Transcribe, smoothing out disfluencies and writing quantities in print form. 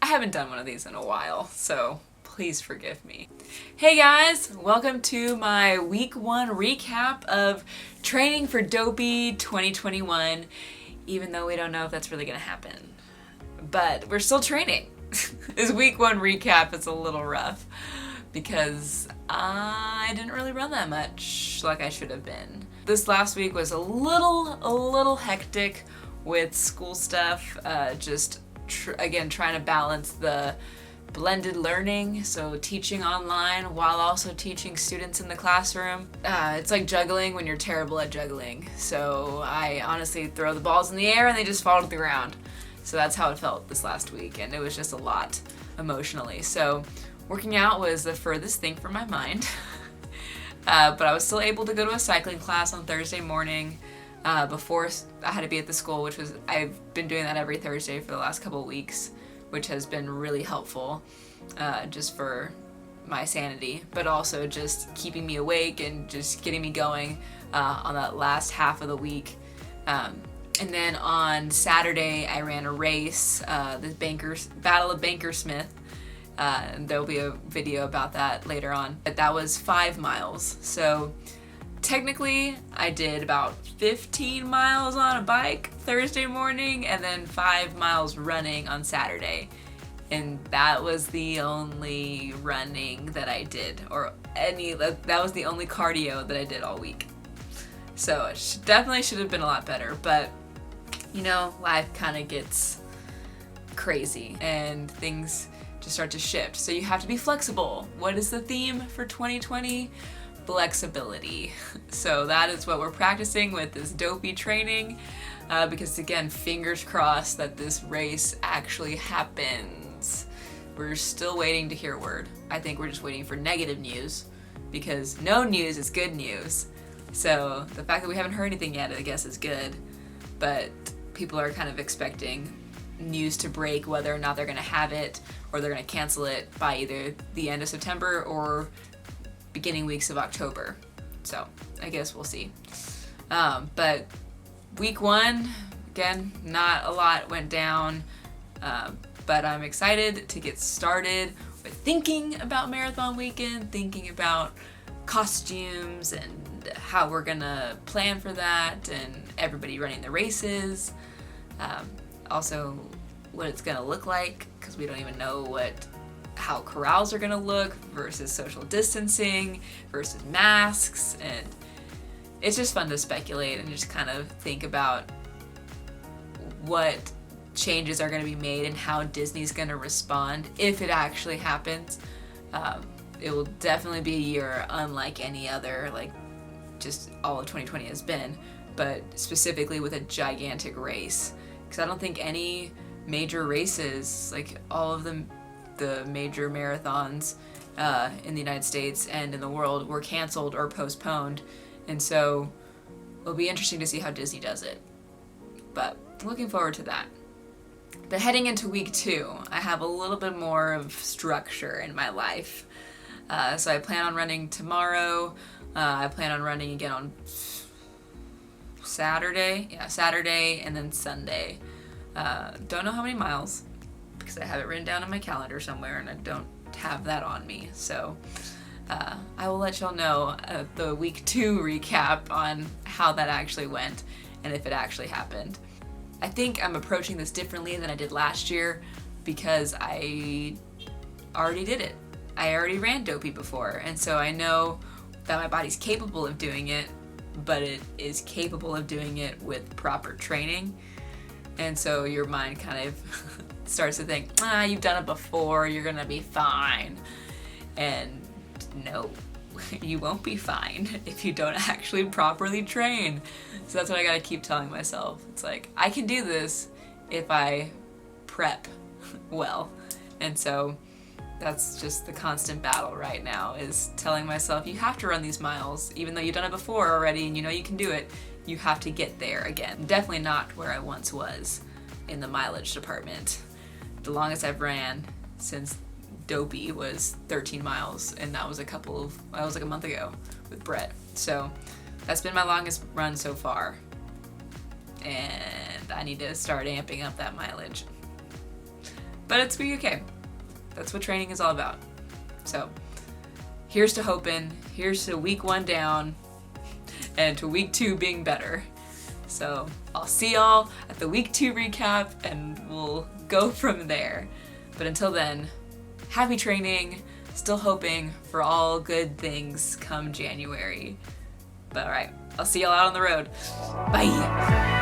I haven't done one of these in a while, so please forgive me. Hey guys, welcome to my week 1 recap of training for Dopey 2021, even though we don't know if that's really gonna happen. But we're still training. This week 1 recap is a little rough because I didn't really run that much like I should have been. This last week was a little hectic with school stuff, again trying to balance the blended learning, so teaching online while also teaching students in the classroom. It's like juggling when you're terrible at juggling. So I honestly throw the balls in the air and they just fall to the ground. So that's how it felt this last week, and it was just a lot emotionally. So working out was the furthest thing from my mind. But I was still able to go to a cycling class on Thursday morning before I had to be at the school, which was, I've been doing that every Thursday for the last couple of weeks, which has been really helpful just for my sanity, but also just keeping me awake and just getting me going on that last half of the week. And then on Saturday, I ran a race, the Battle of Bankersmith. And there'll be a video about that later on. But that was 5 miles. So technically, I did about 15 miles on a bike Thursday morning and then 5 miles running on Saturday. And that was the only running that I did, that was the only cardio that I did all week. So it definitely should have been a lot better, but you know, life kind of gets crazy and things just start to shift. So you have to be flexible. What is the theme for 2020? Flexibility. So that is what we're practicing with this Dopey training, because again, fingers crossed that this race actually happens. We're still waiting to hear word. I think we're just waiting for negative news, because no news is good news. So the fact that we haven't heard anything yet, I guess, is good. But people are kind of expecting news to break whether or not they're going to have it or they're going to cancel it by either the end of September or beginning weeks of October. So I guess we'll see. But week 1, again, not a lot went down, but I'm excited to get started with thinking about Marathon Weekend, thinking about costumes and how we're gonna plan for that and everybody running the races. Also what it's gonna look like, because we don't even know how corrals are gonna look versus social distancing versus masks, and it's just fun to speculate and just kind of think about what changes are gonna be made and how Disney's gonna respond if it actually happens. It will definitely be a year unlike any other, like just all of 2020 has been, but specifically with a gigantic race. Because I don't think any major races, like all of the major marathons in the United States and in the world, were canceled or postponed. And so it'll be interesting to see how Disney does it. But looking forward to that. But heading into week 2, I have a little bit more of structure in my life. So I plan on running tomorrow. I plan on running again on Saturday, and then Sunday. Don't know how many miles because I have it written down on my calendar somewhere and I don't have that on me. So I will let y'all know the week 2 recap on how that actually went and if it actually happened. I think I'm approaching this differently than I did last year because I already did it. I already ran Dopey before, and so I know that my body's capable of doing it, but it is capable of doing it with proper training. And so your mind kind of starts to think, you've done it before, you're gonna be fine. And no, you won't be fine if you don't actually properly train. So that's what I gotta keep telling myself. It's like, I can do this if I prep well. And so that's just the constant battle right now, is telling myself you have to run these miles, even though you've done it before already and you know you can do it, you have to get there again. Definitely not where I once was in the mileage department. The longest I've ran since Dopey was 13 miles, and that was like a month ago with Brett. So that's been my longest run so far, and I need to start amping up that mileage. but it's be okay. That's what training is all about. So here's to hoping, here's to week 1 down, and to week 2 being better. So I'll see y'all at the week 2 recap and we'll go from there. But until then, happy training, still hoping for all good things come January. But alright, I'll see y'all out on the road. Bye!